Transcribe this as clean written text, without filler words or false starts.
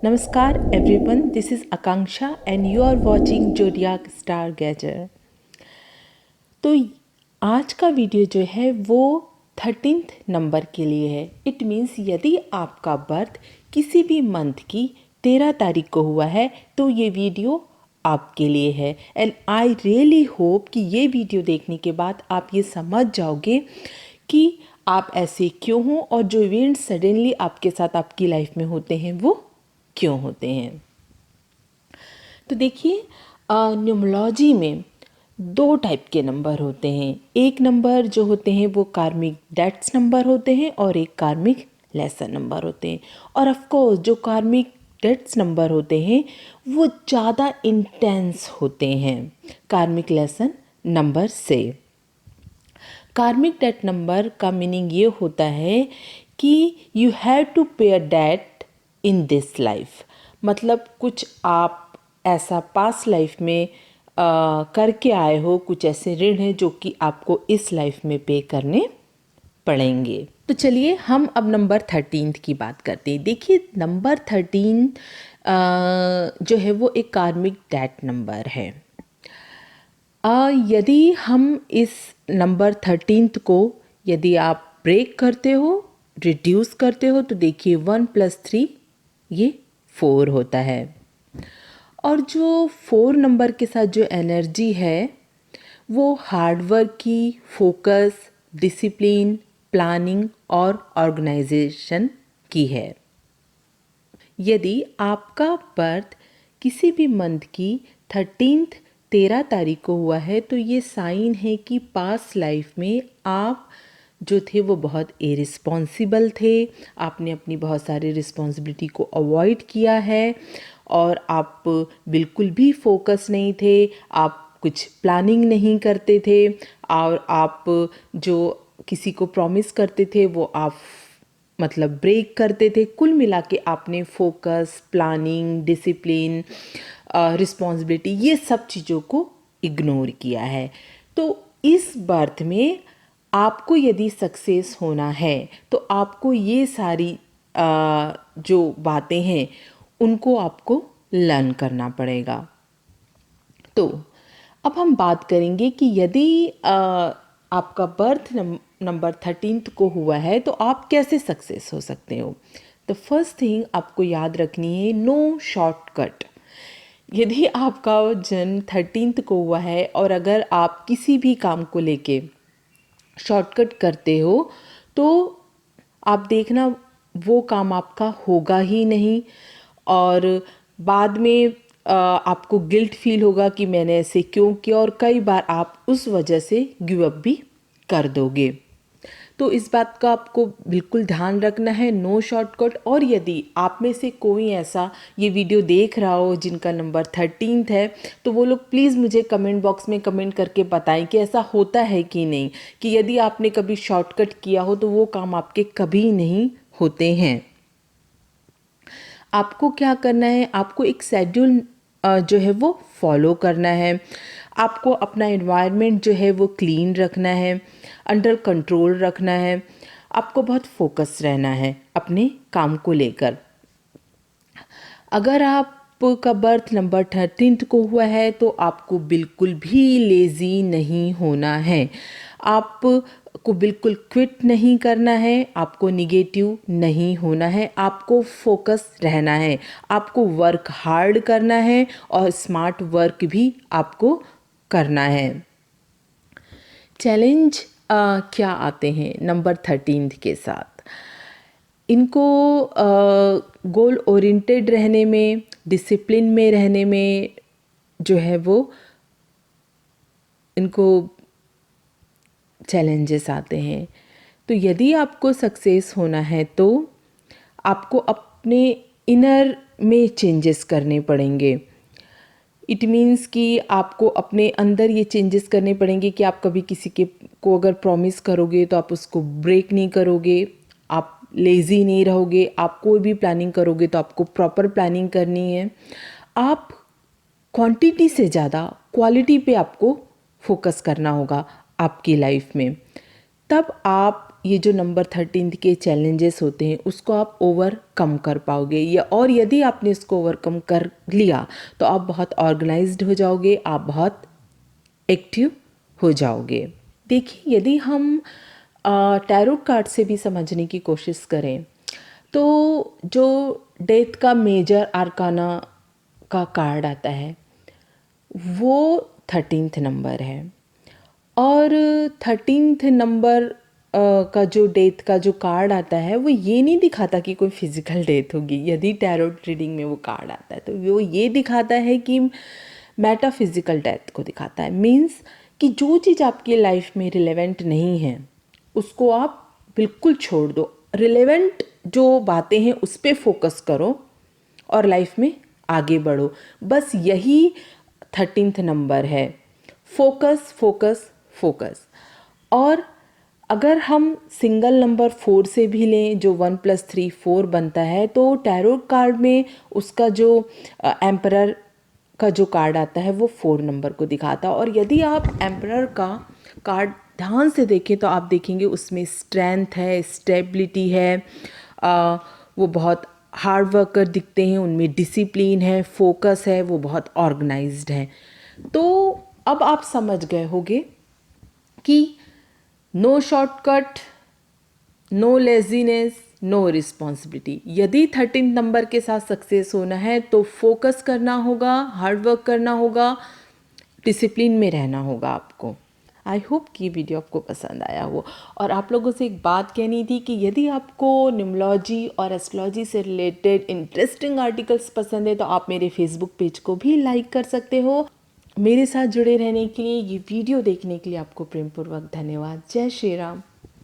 Namaskar everyone, this is Akanksha and you are watching Zodiac Stargazer। तो आज का video जो है वो 13th नंबर के लिए है। इट मीन्स यदि आपका बर्थ किसी भी मंथ की 13 तारीख को हुआ है तो ये वीडियो आपके लिए है। एंड आई रियली होप कि ये वीडियो देखने के बाद आप ये समझ जाओगे कि आप ऐसे क्यों हो और जो इवेंट्स सडनली आपके साथ आपकी लाइफ में होते हैं वो क्यों होते हैं। तो देखिए, न्यूमरोलॉजी में दो टाइप के नंबर होते हैं। एक नंबर जो होते हैं वो कार्मिक डेट्स नंबर होते हैं और एक कार्मिक लेसन नंबर होते हैं। और ऑफ कोर्स जो कार्मिक डेट्स नंबर होते हैं वो ज़्यादा इंटेंस होते हैं कार्मिक लेसन नंबर से। कार्मिक डेट नंबर का मीनिंग ये होता है कि यू हैव टू पे a date in this life, मतलब कुछ आप ऐसा पास्ट लाइफ में करके आए हो, कुछ ऐसे ऋण हैं जो कि आपको इस लाइफ में पे करने पड़ेंगे। तो चलिए हम अब नंबर 13 की बात करते हैं। देखिए, नंबर 13 जो है वो एक कार्मिक डेट नंबर है। यदि हम इस नंबर 13 को यदि आप ब्रेक करते हो, रिड्यूस करते हो, तो देखिए 1 + 3 ये 4 होता है। और जो 4 नंबर के साथ जो एनर्जी है वो हार्डवर्क की, फोकस, डिसिप्लिन, प्लानिंग और ऑर्गेनाइजेशन की है। यदि आपका बर्थ किसी भी मंथ की 13 तारीख को हुआ है तो ये साइन है कि पास्ट लाइफ में आप जो थे वो बहुत इरिस्पॉन्सिबल थे। आपने अपनी बहुत सारी रिस्पॉन्सिबिलिटी को अवॉइड किया है और आप बिल्कुल भी फोकस नहीं थे, आप कुछ प्लानिंग नहीं करते थे और आप जो किसी को प्रॉमिस करते थे वो आप मतलब ब्रेक करते थे। कुल मिला के आपने फोकस, प्लानिंग, डिसिप्लिन, रिस्पॉन्सिबिलिटी ये सब चीज़ों को इग्नोर किया है। तो इस बर्थ में आपको यदि सक्सेस होना है तो आपको ये सारी जो बातें हैं उनको आपको लर्न करना पड़ेगा। तो अब हम बात करेंगे कि यदि आपका बर्थ नंबर 13 को हुआ है तो आप कैसे सक्सेस हो सकते हो। द फर्स्ट थिंग आपको याद रखनी है, नो शॉर्टकट। यदि आपका जन्म 13 को हुआ है और अगर आप किसी भी काम को लेके शॉर्टकट करते हो तो आप देखना वो काम आपका होगा ही नहीं और बाद में आपको गिल्ट फील होगा कि मैंने ऐसे क्यों किया और कई बार आप उस वजह से गिव अप भी कर दोगे। तो इस बात का आपको बिल्कुल ध्यान रखना है, नो शॉर्टकट। और यदि आप में से कोई ऐसा ये वीडियो देख रहा हो जिनका नंबर 13 है तो वो लोग प्लीज़ मुझे कमेंट बॉक्स में कमेंट करके बताएं कि ऐसा होता है कि नहीं, कि यदि आपने कभी शॉर्टकट किया हो तो वो काम आपके कभी नहीं होते हैं। आपको क्या करना है, आपको एक शेड्यूल जो है वो फॉलो करना है। आपको अपना एनवायरनमेंट जो है वो क्लीन रखना है, अंडर कंट्रोल रखना है। आपको बहुत फोकस रहना है अपने काम को लेकर। अगर आपका बर्थ नंबर 13 को हुआ है तो आपको बिल्कुल भी लेज़ी नहीं होना है, आपको बिल्कुल क्विट नहीं करना है, आपको निगेटिव नहीं होना है, आपको फोकस रहना है, आपको वर्क हार्ड करना है और स्मार्ट वर्क भी आपको करना है। चैलेंज क्या आते हैं नंबर 13 के साथ, इनको गोल ओरिएंटेड रहने में, डिसिप्लिन में रहने में जो है वो इनको चैलेंजेस आते हैं। तो यदि आपको सक्सेस होना है तो आपको अपने इनर में चेंजेस करने पड़ेंगे। इट मीन्स कि आपको अपने अंदर ये चेंजेस करने पड़ेंगे कि आप कभी किसी के को अगर प्रॉमिस करोगे तो आप उसको ब्रेक नहीं करोगे, आप लेज़ी नहीं रहोगे, आप कोई भी प्लानिंग करोगे तो आपको प्रॉपर प्लानिंग करनी है। आप क्वांटिटी से ज़्यादा क्वालिटी पे आपको फोकस करना होगा आपकी लाइफ में, तब आप ये जो नंबर 13 के चैलेंजेस होते हैं उसको आप ओवरकम कर पाओगे, या और यदि आपने इसको ओवरकम कर लिया तो आप बहुत ऑर्गेनाइज्ड हो जाओगे, आप बहुत एक्टिव हो जाओगे। देखिए, यदि हम टैरोट कार्ड से भी समझने की कोशिश करें तो जो डेथ का मेजर आर्काना का कार्ड आता है वो 13th नंबर है, और 13th नंबर का जो डेथ का जो कार्ड आता है वो ये नहीं दिखाता कि कोई फिजिकल डेथ होगी। यदि टैरोट रीडिंग में वो कार्ड आता है तो वो ये दिखाता है कि मेटाफिजिकल डेथ को दिखाता है। मीन्स कि जो चीज़ आपकी लाइफ में रिलेवेंट नहीं है उसको आप बिल्कुल छोड़ दो, रिलेवेंट जो बातें हैं उस पर फोकस करो और लाइफ में आगे बढ़ो। बस यही 13th नंबर है, फोकस फोकस फोकस। और अगर हम सिंगल नंबर 4 से भी लें जो 1 + 3 4 बनता है, तो टैरोट कार्ड में उसका जो एम्परर का जो कार्ड आता है वो 4 नंबर को दिखाता है। और यदि आप एम्परर का कार्ड ध्यान से देखें तो आप देखेंगे उसमें स्ट्रेंथ है, स्टेबिलिटी है, वो बहुत हार्ड वर्कर दिखते हैं, उनमें डिसिप्लिन है, फोकस है, वो बहुत ऑर्गेनाइज्ड है। तो अब आप समझ गए होंगे कि no shortcut, no laziness, no responsibility. यदि 13 नंबर के साथ सक्सेस होना है तो फोकस करना होगा, हार्ड वर्क करना होगा, डिसिप्लिन में रहना होगा आपको। आई होप कि वीडियो आपको पसंद आया हो। और आप लोगों से एक बात कहनी थी कि यदि आपको न्यूमरोलॉजी और एस्ट्रोलॉजी से रिलेटेड इंटरेस्टिंग आर्टिकल्स पसंद है तो आप मेरे फेसबुक पेज को भी लाइक कर सकते हो। मेरे साथ जुड़े रहने के लिए, ये वीडियो देखने के लिए आपको प्रेमपूर्वक धन्यवाद। जय श्री राम।